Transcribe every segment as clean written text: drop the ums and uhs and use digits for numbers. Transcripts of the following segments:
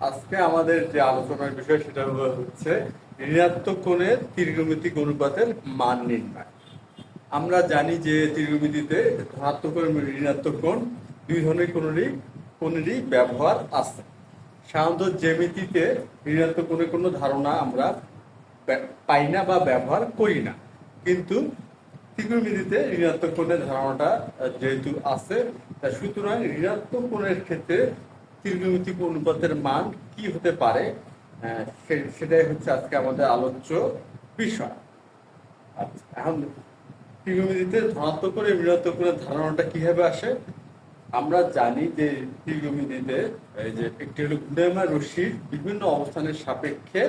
আজকে আমাদের যে আলোচনার বিষয় সেটা হচ্ছে ঋণাত্মক কোণের ত্রিকোণমিতিক অনুপাতের মান নির্ণয়। আমরা জানি যে ত্রিকোণমিতিতে ধনাত্মক কোণ এবং ঋণাত্মক কোণ দুই ধরনের কোণেরই ব্যবহার আছে। সাধারণত জ্যামিতিতে ঋণাত্মক কোণের কোনো ধারণা আমরা পাই না বা ব্যবহার করি না, কিন্তু ত্রিকোণমিতিতে ঋণাত্মক কোণের ধারণাটা যেহেতু আছে, সুতরাং ঋণাত্মক কোণের ক্ষেত্রে ত্রিকোণমিতিক অনুপাতের মান কি হতে পারে, সেটাই হচ্ছে আজকে আমাদের আলোচ্য বিষয়। আচ্ছা, এখন ত্রিকোণমিতিতে ধনাত্মক কোণ এবং ঋণাত্মক কোণের ধারণাটা কিভাবে আসে? আমরা জানি যে ত্রিকোণমিতিতে এই যে একটি হলো ঘূর্ণায়মান রশ্মির বিভিন্ন অবস্থানের সাপেক্ষে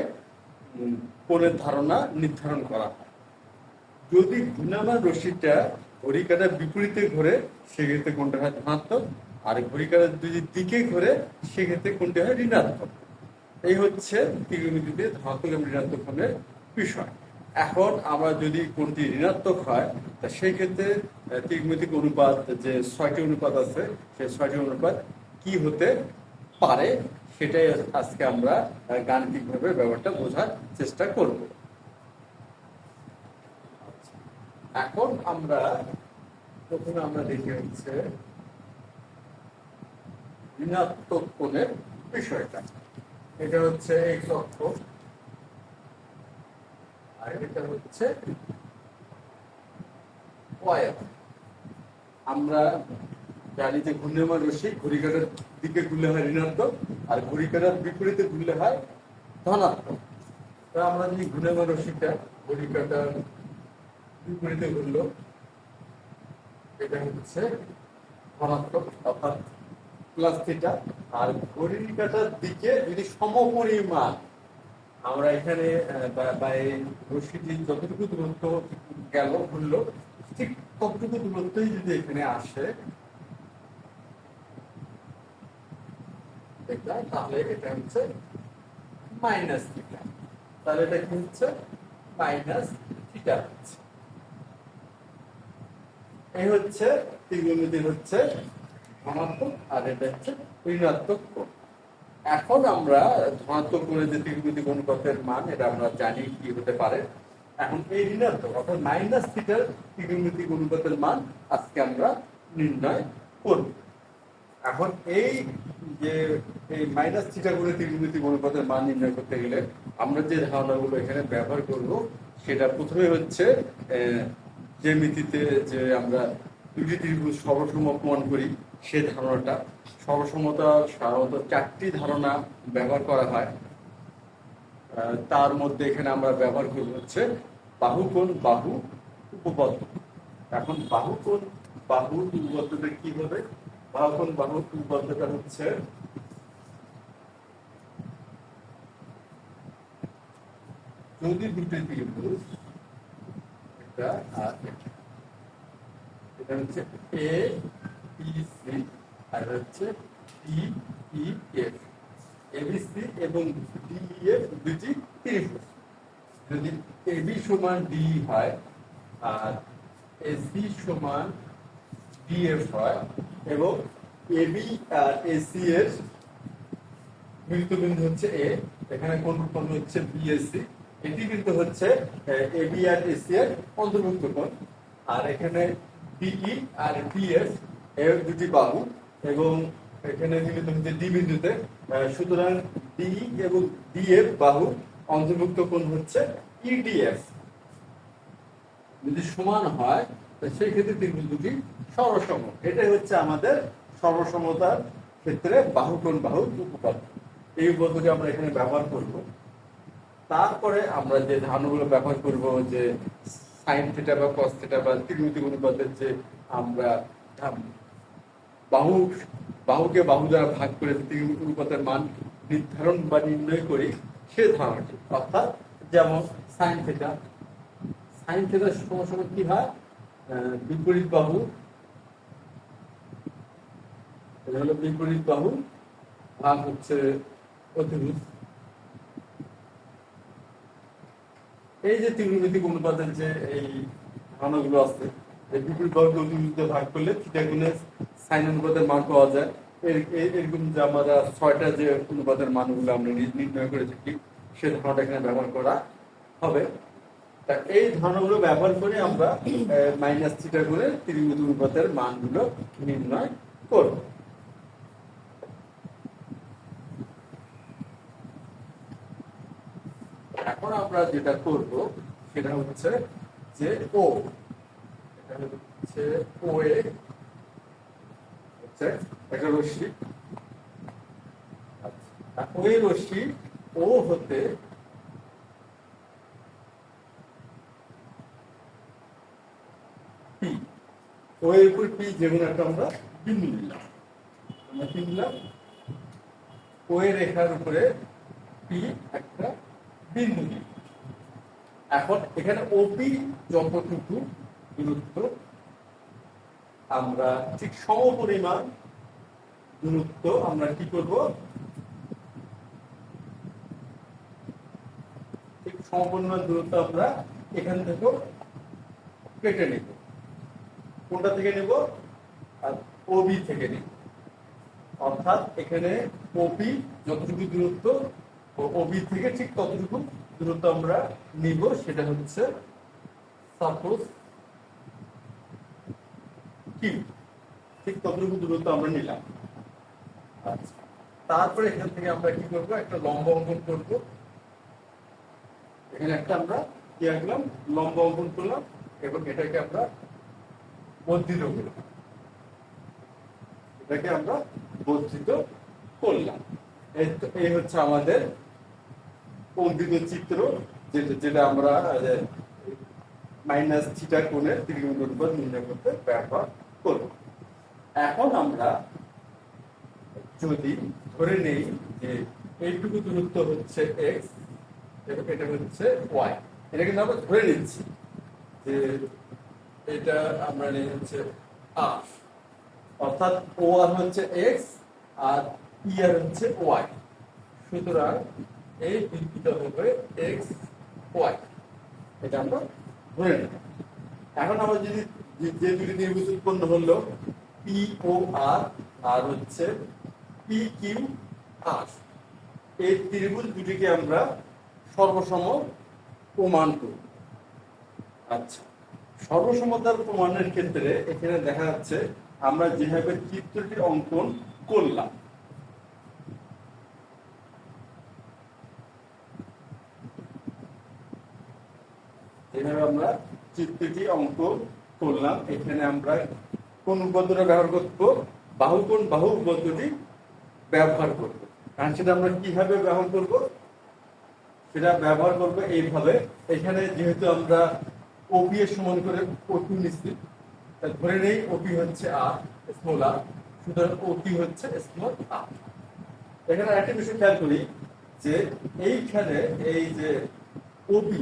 কোণের ধারণা নির্ধারণ করা হয়। যদি ঘূর্ণায়মান রশ্মিটা ঘড়ি কাঁটার বিপরীতে ঘোরে সেক্ষেত্রে কোণটা হয় ধনাত্মক, আর ঘড়ি কাঁটার দুই দিকে ঘোরে সেক্ষেত্রে কোণটি হয় ঋণাত্মক। এই হচ্ছে ত্রিকোণমিতিতে ধনাত্মক এবং ঋণাত্মক কোণের বিষয়। এখন আমরা যদি কোণটি ঋণাত্মক হয় তা সেই ক্ষেত্রে ত্রিকোণমিতিক অনুপাত যে 6টি অনুপাত আছে সেই 6টি অনুপাত কি হতে পারে সেটাই আজকে আমরা গাণিতিকভাবে ব্যাপারটা বোঝার চেষ্টা করব। এখন প্রথমে আমরা দেখি হচ্ছে ঋণাত্মক কোণের বিষয়টা। এটা হচ্ছে এক্স অক্ষ আর এটা হচ্ছে ওয়াই অক্ষ। আমরা জানি যে ঘূর্ণায়মান রশ্মি ঘড়ি কাঁটার দিকে ঘুরলে হয় ঋণাত্মক, আর ঘড়ি কাঁটার বিপরীতে ঘুরলে হয় ধনাত্মক। আমরা যদি ঘূর্ণায়মান রশ্মিটা ঘড়ি কাঁটার বিপরীতে ঘুরলো, এটা হচ্ছে ধনাত্মক অর্থাৎ প্লাস থিটা। আর ঘড়ির কাঁটার দিকে যদি সমপরিমাণ আমরা এখানে রশ্মিটি যতটুকু দূরত্ব গেল ঘুরলো ঠিক ততটুকু দূরত্বই যদি এখানে আসে তাহলে এটা হচ্ছে মাইনাস থিটা। তাহলে এটা কি হচ্ছে? মাইনাস থিটা হচ্ছে। এই হচ্ছে ত্রিকোণমিতির হচ্ছে ধনাত্মক আর এটা হচ্ছে ঋণাত্মক কোণ। এখন আমরা ধনাত্মক কোণের যে ত্রিকোণমিতিক অনুপাতের মান এটা আমরা জানি কি হতে পারে। এখন এই ঋণাত্মক অর্থাৎ মাইনাস থিটার ত্রিকোণমিতিক অনুপাতের মান আজকে আমরা নির্ণয় করব। এখন এই মাইনাস থিটা করে ত্রিকোণমিতিক অনুপাতের মান নির্ণয় করতে গেলে আমরা যে ধারণাগুলো এখানে ব্যবহার করব সেটা প্রথমে হচ্ছে জ্যামিতিতে যে আমরা দুটি ত্রিভুজ সর্বসম প্রমাণ করি সে ধারণাটা। সর্বসমতা সাধারণত 4টি ধারণা ব্যবহার করা হয়। তার মধ্যে এখানে আমরা ব্যবহার করব হচ্ছে বাহু কোণ বাহু উপপাদ্য। এখন বাহু কোণ বাহু উপপাদ্যটা কি হবে? বাহু কোণ বাহু উপপাদ্যটা হচ্ছে যদি দুটি ত্রিভুজ এটা আর এটা হচ্ছে এ বি সি আর হচ্ছে ডি ই এফ, এবিসি এবং ডিএফ দুটি ত্রিভুজ। যদি এবি সমান ডি হয় আর এসি সমান ডিএফ হয় এবং এবি আর এসি এর মিলিত বিন্দু হচ্ছে এ, এখানে কোণ উৎপন্ন হচ্ছে বিএসসি, এটি কিন্তু হচ্ছে এবি আর এসি এর অন্তর্ভুক্ত কোণ। আর এখানে ডিই আর ডিএফ এর দুটি বাহু এবং এখানে মিলিত হচ্ছে ডি বিন্দুতে। সুতরাং ডিই এবং ডিএফ বাহু অন্তর্ভুক্ত কোণ হচ্ছে ইডিএফ। যদি সমান হয় সেই ক্ষেত্রে ত্রিভুজ দুটি সর্বসম। এটাই হচ্ছে আমাদের সর্বসমতার ক্ষেত্রে বাহু কোণ বাহু উপপাদ্য। এই উপপাদ্যটি আমরা এখানে ব্যবহার করব। তারপরে আমরা যে ধারণাগুলো ব্যবহার করব যে সাইন থিটা বা কস থিটা বা ত্রিকোণমিতিক অনুপাতের যে আমরা বাহুকে বাহু দ্বারা ভাগ করে ত্রিকোণমিতিক অনুপাতের মান নির্ধারণ বা নির্ণয় করি সে ধারণাটি। অর্থাৎ যেমন সাইন থিটার সময় কি হয়? বিপরীত বাহু, এটা হলো বিপরীত বাহু ভাগ হচ্ছে অতিভুজ। এই যে ত্রিকোণমিতিক অনুপাতের যে এই ধারণাগুলো আছে, বিপরীত বাহুকে অতিভুজে ভাগ করলে থিটা গুণে সাইন অনুপাতের মান পাওয়া যায়। এরকম যে আমরা 6টা যে অনুপাতের মানগুলো আমরা নির্ণয় করে থাকি সে ধারণাটা এখানে ব্যবহার করা হবে। তা এই ধারণাগুলো ব্যবহার করে আমরা মাইনাস থিটা করে ত্রিভুজ অনুপাতের মানগুলো নির্ণয় করব। এখন আমরা যেটা করব সেটা হচ্ছে যে ও, এটা হচ্ছে ও এ হচ্ছে একটা রশ্মি। আচ্ছা, ওই রশ্মি ও হতে পি, ও এর উপর পি যেমন একটা আমরা বিন্দু নিলাম, আমরা কি নিলাম, ও এর রেখার উপরে পি একটা বিন্দু নিলাম। এখন এখানে ওপি যতটুকু দূরত্ব আমরা ঠিক সমপরিমাণ দূরত্ব আমরা কি করব, ঠিক সমপরিমাণ দূরত্ব আমরা এখান থেকে কেটে নেব। কোনটা থেকে নেব, আর ওবি থেকে নেব। অর্থাৎ এখানে ওপি যতটুকু দূরত্ব ওবি থেকে ঠিক ততটুকু দূরত্ব আমরা নিব, সেটা হচ্ছে সাপোজ কিউ, ঠিক ততটুকু দূরত্ব আমরা নিলাম। আচ্ছা, তারপরে এখান থেকে আমরা কি করব, একটা লম্ব অঙ্কন করব। এখানে একটা আমরা কি আঁকলাম, লম্ব অঙ্কন করলাম এবং এটাকে আমরা বর্ধিত করলাম, এটাকে আমরা বর্ধিত করলাম। এই হচ্ছে আমাদের অঙ্কিত চিত্র, যেটা আমরা মাইনাস থিটা কোণের ত্রিকোণ অনুপাত নির্ণয় করতে ব্যবহার করব। এখন আমরা যদি ধরে নেই যে এইটুকু দূরত্ব হচ্ছে এক্স এবং এটা হচ্ছে ওয়াই, এটা কিন্তু আমরা ধরে নিচ্ছি যে এটা আমরা নিয়ে হচ্ছে আর, অর্থাৎ ও আর হচ্ছে এক্স আর ই আর হচ্ছে ওয়াই। সুতরাং এই বিন্দুটা হবে এক্স ওয়াই, এটা আমরা ধরে নিলাম। এখন আমরা যদি যে দুটি ত্রিভুজ উৎপন্ন হলো পি ও আর আর হচ্ছে পি কিউ আর, এই ত্রিভুজ দুটিকে আমরা সর্বসম প্রমাণ করব। আচ্ছা, সর্বসমতার প্রমাণের ক্ষেত্রে এখানে দেখা যাচ্ছে আমরা যেভাবে চিত্রটি অঙ্কন করলাম, যেভাবে আমরা চিত্রটি অঙ্কন করলাম, এখানে আমরা কোন উপপাদ্যটা ব্যবহার করব, বাহুকোণ বাহু উপপাদ্যটি ব্যবহার করব। কারণ সেটা আমরা কিভাবে ব্যবহার করব, সেটা ব্যবহার করব এইভাবে। এখানে যেহেতু আমরা ওপি এর সমান করে ওটু নিচ্ছি, ধরে নেই ওপি হচ্ছে আর স্মল আর, সুতরাং ওপি হচ্ছে স্মল আর। এখানে একটা বিষয় খেয়াল করি যে এইখানে এই যে ওপি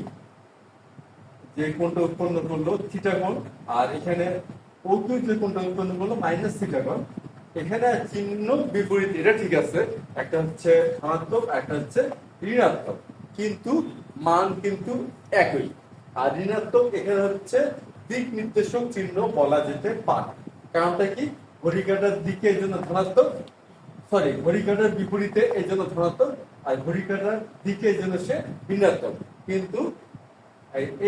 যে কোণটা উৎপন্ন করলো থিটা কোণ, আর এখানে ওকিউ যে কোণটা উৎপন্ন করলো মাইনাস থিটা কোণ, এখানে চিহ্ন বিপরীত, এটা ঠিক আছে, একটা হচ্ছে ধনাত্মক একটা হচ্ছে ঋণাত্মক, কিন্তু মান কিন্তু একই। আর ঋণাত্মক এখানে হচ্ছে দিক নির্দেশক চিহ্ন বলা যেতে পারে। কারণটা কি, ঘড়ি কাঁটার দিকে এই জন্য ধনাত্মক, সরি ঘড়ি কাঁটার বিপরীতে এই জন্য ধনাত্মক, আর ঘড়ি কাঁটার দিকে এই জন্য সে ঋণাত্মক। কিন্তু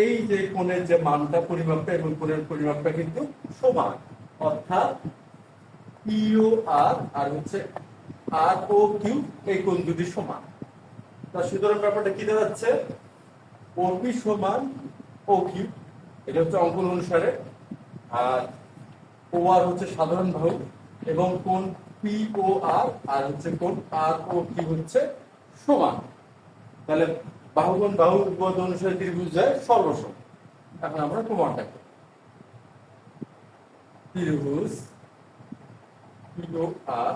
এই যে কোণের যে মানটা পরিমাপটা এবং কোণের পরিমাপটা কিন্তু সমান, অর্থাৎ পিও আর আর হচ্ছে আর ও কিউ, এই কোণ দুটি সমান। তা সুতরাং ব্যাপারটা কি দাঁড়াচ্ছে, ওপি সমান ও কিউ, এটা হচ্ছে অঙ্কন অনুসারে, আর ও আর হচ্ছে সাধারণ বাহু, এবং কোণ পি ও আর আর হচ্ছে কোণ আর ও কিউ হচ্ছে সমান। তাহলে বাহুকোণ বাহু উপপাদ্য অনুসারে ত্রিভুজ যায় সর্বসম। এখন আমরা প্রমাণটা করি, ত্রিভুজ পিও আর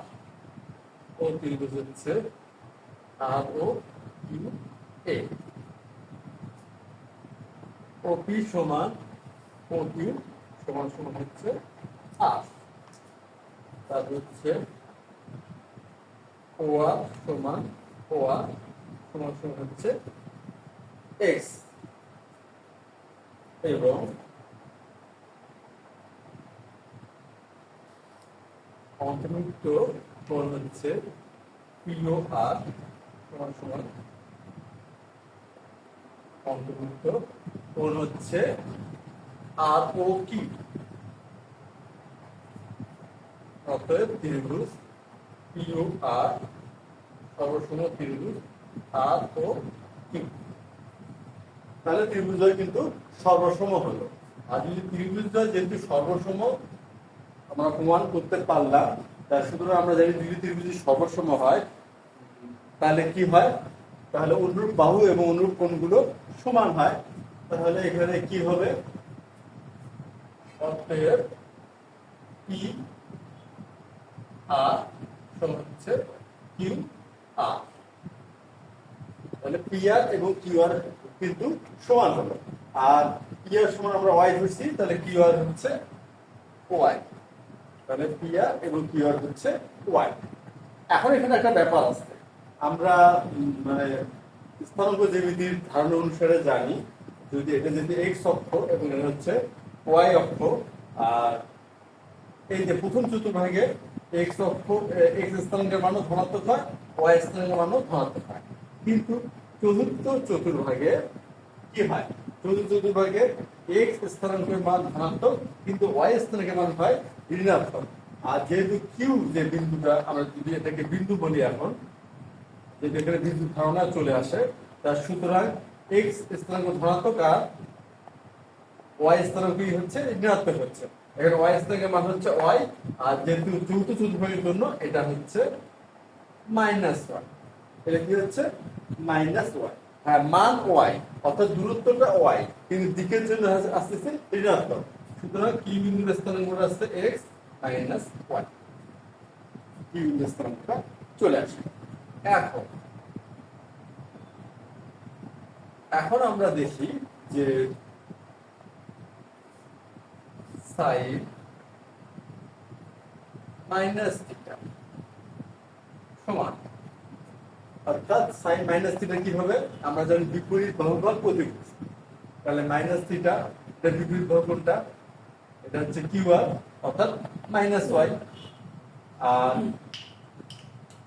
ও ত্রিভুজ হচ্ছে আর ও কিউ এ, ও পি সমান ও কিউ সমান সমান হচ্ছে আর, তার হচ্ছে ও আর সমান ও আর সমান সমান হচ্ছে এক্স, এবং অন্তর্ভুক্ত কোণ হচ্ছে পিও আর সমান সমান অন্তর্ভুক্ত কোণ হচ্ছে আর ও কিউ। অতএব ত্রিভুজ পিও আর সর্বসম ত্রিভুজ আর ও কিউ। তাহলে ত্রিভুজদ্বয় কিন্তু সর্বসম হলো। আর যদি ত্রিভুজদ্বয় যেহেতু সর্বসম আমরা প্রমাণ করতে পারলাম, তার সুতরাং আমরা জানি যদি ত্রিভুজ সর্বসম হয় তাহলে কি হয়, তাহলে অনুরূপ বাহু এবং অনুরূপ কোণগুলো সমান হয়। তাহলে এখানে কি হবে, অতএব পি আর সমান হচ্ছে কিউ আর। তাহলে পি আর এবং কিউ আর কিন্তু সমান হলো। আর পি আর সমান আমরা ওয়াই ধরছি, তাহলে কিউ আর হচ্ছে ওয়াই। তাহলে পি আর এবং কিউ আর হচ্ছে ওয়াই। এখন এখানে একটা ব্যাপার আছে, আমরা মানে স্থানাঙ্ক জ্যামিতির ধারণা অনুসারে জানি যদি এটা যদি এক্স অক্ষ এবং এটা হচ্ছে ওয়াই অক্ষ, আর এই যে প্রথম চতুর্ভাগে এক্স অক্ষ এক্স স্থানাঙ্কের মানও ধনাত্মক হয়, ওয়াই স্থানাঙ্কের মানও ধনাত্মক হয়। কিন্তু চতুর্থ চতুর্ভাগে কি হয়, চতুর্থ চতুর্ভাগে এক্স স্থানাঙ্কের মান ধনাত্মক কিন্তু ওয়াই স্থানাঙ্কের মান হয় ঋণাত্মক। আর যেহেতু কিউ যে বিন্দুটা, আমরা যদি এটাকে বিন্দু বলি এখন, যদি এখানে বিন্দু ধারণা চলে আসে, তার সুতরাং এক্স স্থানাঙ্ক ধনাত্মক আর ওয়াই স্থানাঙ্ক কি হচ্ছে ঋণাত্মক হচ্ছে। এখানে ওয়াই স্থানাঙ্কের মান হচ্ছে ওয়াই, আর যেহেতু চতুর্থ চতুর্ভাগের জন্য এটা হচ্ছে মাইনাস ওয়াই। এটা কি হচ্ছে মাইনাস ওয়াই। হ্যাঁ, মান ওয়াই অর্থাৎ দূরত্বটা ওয়াই, কিন্তু দিকের জন্য আসতেছে ঋণাত্মক। সুতরাং কি বিন্দুর স্থানাঙ্ক আসছে এক্স মাইনাস ওয়াই, কি বিন্দুর স্থানাঙ্কটা চলে আসে। এখন আমরা দেখি যে সাইন মাইনাস থিটা সমান, অর্থাৎ সাইন মাইনাস থিটা কি হবে, আমরা জানি বিপরীত বাহুবল প্রতিভুজ। তাহলে মাইনাস থিটা এর বিপরীত বাহু কোনটা, এটা হচ্ছে কিউ আর অর্থাৎ মাইনাস ওয়াই।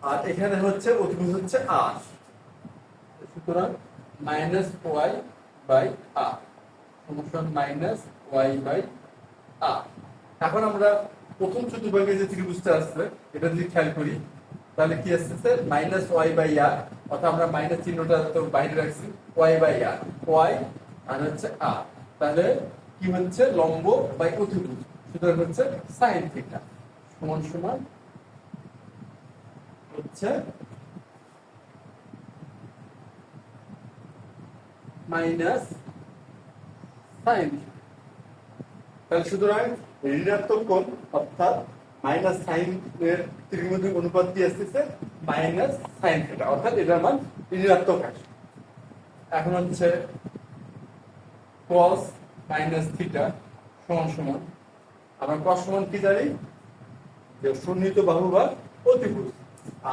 আর এখানে হচ্ছে অতিভুজ হচ্ছে আর, সুতরাং মাইনাস ওয়াই বাই আর সমান মাইনাস ওয়াই বাই আর। এখন আমরা প্রথম চতুর্ভাগে যে ত্রিভুজটা আসছে এটা যদি খেয়াল করি, তাহলে কি আসছে মাইনাস ওয়াই বাই আর, অর্থাৎ আমরা মাইনাস চিহ্নটা তো বাইরে রাখছি, ওয়াই বাই আর, ওয়াই আর হচ্ছে আর। তাহলে কি হচ্ছে লম্ব বাই অতিভুজ, সুতরাং হচ্ছে সাইন থিটা সমান সমান হচ্ছে মাইনাস সাইন। তাহলে সুতরাং ঋণাত্মক কোণ অর্থাৎ মাইনাস সাইন এর ত্রিকোণমিতিক অনুপাত কি আসতেছে মাইনাস সাইন থিটা, অর্থাৎ এটার মান ঋণাত্মক আসে। এখন হচ্ছে cos মাইনাস থিটা সমান সমান, আমরা cos সমান কি জানি যে সন্নিহিত বাহু বা অতিভুজ।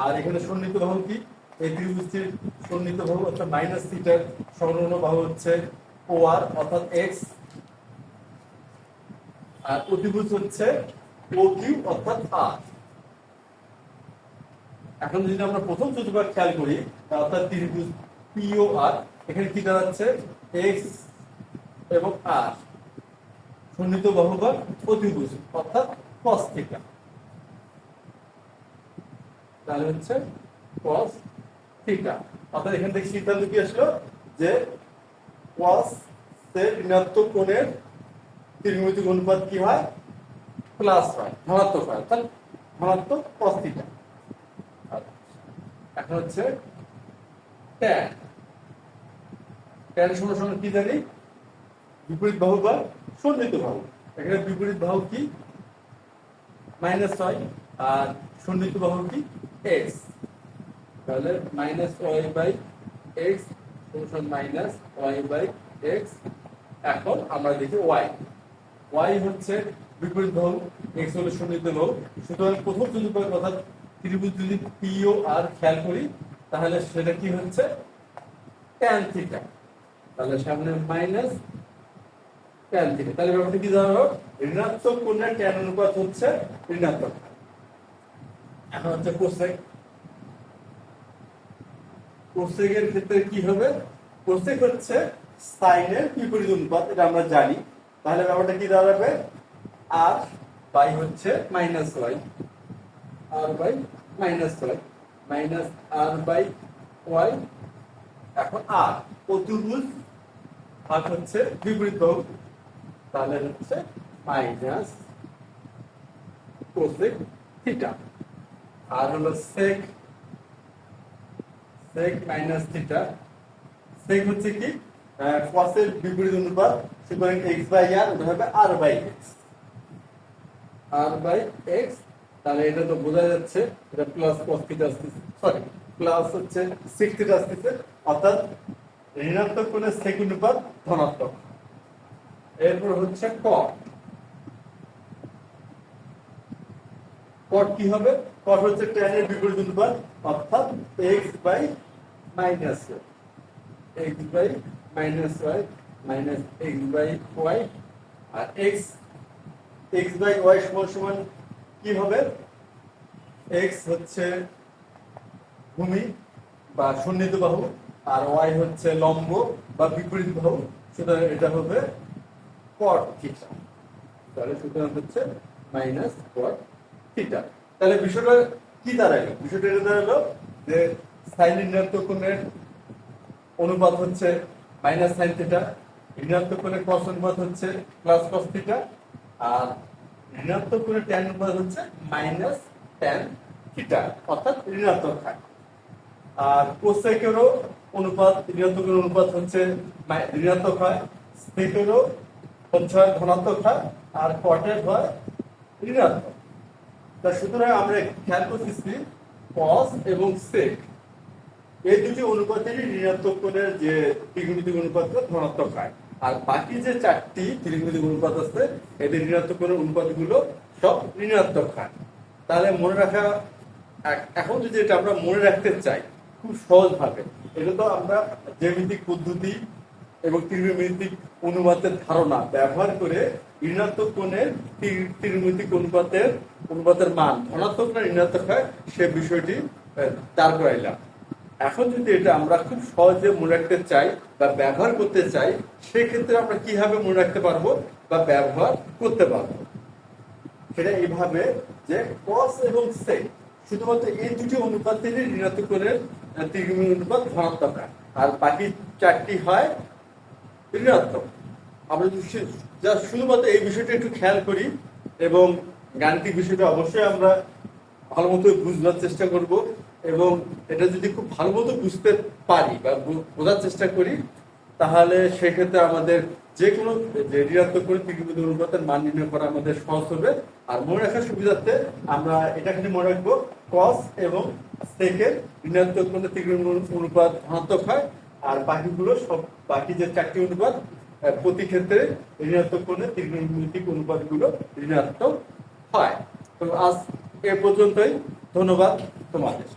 আর এখানে সন্নিহিত বাহু কি, এই ত্রিভুজটির সন্নিহিত বাহু অর্থাৎ মাইনাস থিটার সংলগ্ন বাহু হচ্ছে ও আর অর্থাৎ এক্স, আর অতিভুজ হচ্ছে ও কিউ অর্থাৎ আর। এখন যদি আমরা প্রথম চতুর্ভাগ খেয়াল করি, অর্থাৎ ত্রিভুজ পিও আর, এখানে কি দাঁড়াচ্ছে এক্স এবং আর সন্নিহিত বাহু বা অতিভুজ অর্থাৎ cos থিটা। তাহলে হচ্ছে cos থিটা, অর্থাৎ এখান থেকে সিদ্ধান্ত কি আসলো যে cos এর ঋণাত্মক কোণের ত্রিকোণমিতিক অনুপাত কি হয় প্লাস হয়, ধনাত্মক হয়, অর্থাৎ ধনাত্মক cos থিটা। এখন হচ্ছে tan, tan সমান সমান কি জানি বিপরীত বাহু বা সন্নিহিত বাহু। এখানে বিপরীত বাহু কি মাইনাস ওয়াই আর সন্নিহিত বাহু কি এক্স, তাহলে মাইনাস ওয়াই বাই এক্স সমান মাইনাস ওয়াই বাই এক্স। এখন আমরা দেখি ওয়াই, ওয়াই হচ্ছে বিপরীত বাহু, এক্স হলো সন্নিহিত বাহু। সুতরাং প্রথম চতুর্ভাগ অর্থাৎ ত্রিভুজ যদি পিও আর খেয়াল করি তাহলে সেটা কি হচ্ছে tan থিটা, তাহলে সামনে মাইনাস tan থিটা। তাহলে ব্যাপারটা কি জানো, ঋণাত্মক কোণের tan অনুপাত হচ্ছে ঋণাত্মক। এখন হচ্ছে কোসেক। কোসেকের ক্ষেত্রে কি হবে? কোসেক হচ্ছে সাইনের বিপরীত অনুপাত, এটা আমরা জানি। তাহলে ব্যাপারটা কি দাঁড়াবে? আর বাই হচ্ছে minus y, r by minus y, minus r by y. এখন আর চতুর্ভুজ ভাগ হচ্ছে বিপরীত বাহু, তাহলে হচ্ছে মাইনাস কোসেক থিটা। আর হলো সেক, সেক মাইনাস থিটা। সেক হচ্ছে কি কসের বিপরীত অনুপাত, সুতরাং x বাই আর ওটা হবে r by x, r by x। তাহলে এটা তো বোঝা যাচ্ছে এটা প্লাস cos থিটা আসছে, সরি প্লাস হচ্ছে sec থিটা আসছে, অর্থাৎ ঋণাত্মক কোণের সেক অনুপাত ধনাত্মক। এরপর হচ্ছে cot। cot কি হবে? cot হচ্ছে tan এর বিপরীত অনুপাত, অর্থাৎ x by minus x by minus y minus x by y. আর x বাই ওয়াই সমান সমান কি হবে? x হচ্ছে ভূমি বা সন্নিহিত বাহু, আর ওয়াই হচ্ছে লম্ব বা বিপরীত বাহু, সুতরাং এটা হবে cot থিটা। তাহলে সুতরাং হচ্ছে মাইনাস cot থিটা। তাহলে বিষয়টা কি দাঁড়ালো? বিষয়টা এটা দাঁড়ালো যে সাইন ঋণাত্মক কোণের অনুপাত হচ্ছে মাইনাস সাইন থিটা, ঋণাত্মক কোণের cos অনুপাত হচ্ছে প্লাস cos থিটা, আর ঋণাত্মক কোণের tan অনুপাত হচ্ছে মাইনাস tan থিটা, অর্থাৎ ঋণাত্মক হয়। আর কোসেকেরও অনুপাত, ঋণাত্মক কোণের অনুপাত হচ্ছে ঋণাত্মক হয়, সেকেরও হচ্ছে ধনাত্মক হয়, আর কটের হয় ঋণাত্মক। তা সুতরাং আমরা খেয়াল করতেছি cos এবং sec এই দুটি অনুপাতেরই ঋণাত্মক কোণের যে ত্রিকোণমিতিক অনুপাতটা ধনাত্মক হয়, আর বাকি যে চারটি ত্রিকোণমিতিক অনুপাত আছে এদের ঋণাত্মক কোণের অনুপাতগুলো সব ঋণাত্মক হয়। তাহলে মনে রাখা, এখন যদি এটা আমরা মনে রাখতে চাই খুব সহজ ভাবে, এটা তো আমরা জ্যামিতিক পদ্ধতি এবং ত্রিকোণমিতিক অনুপাতের ধারণা ব্যবহার করে ঋণাত্মক কোণের ত্রিকোণমিতিক অনুপাতের মান ধনাত্মক না ঋণাত্মক হয় সে বিষয়টি দাঁড় করাইলাম। এখন যদি এটা আমরা খুব সহজে মনে রাখতে চাই বা ব্যবহার করতে চাই, সেক্ষেত্রে আমরা কিভাবে মনে রাখতে পারবো বা ব্যবহার করতে পারবো? সেটা এইভাবে যে cos এবং sec শুধুমাত্র এই দুটি অনুপাতেরই ঋণাত্মক কোণের ত্রিকোণমিতিক অনুপাত ধনাত্মক হয়, আর বাকি চারটি হয় ঋণাত্মক। আমরা যা শুধুমাত্র এই বিষয়টা একটু খেয়াল করি এবং গাণিতিক বিষয়টা অবশ্যই আমরা ভালো মতো বুঝবার চেষ্টা করব, এবং এটা যদি খুব ভালো মতো বুঝতে পারি বা বোঝার চেষ্টা করি, তাহলে সেক্ষেত্রে আমাদের যে কোনো ঋণাত্মক কোণের ত্রিকোণমিতিক অনুপাতের মান নির্ণয় করা আমাদের সহজ হবে। আর মনে রাখার সুবিধার্থে আমরা এটা খালি মনে রাখবো cos এবং sec এর ঋণাত্মক কোণের ত্রিকোণমিতিক অনুপাত ধনাত্মক হয়, আর বাকিগুলো সব বাকি যে চারটি অনুপাত প্রতি ক্ষেত্রে ঋণাত্মক কোণের ত্রিকোণমিতিক অনুপাতগুলো ঋণাত্মক হয়। তো আজ এ পর্যন্তই, ধন্যবাদ তোমাদের।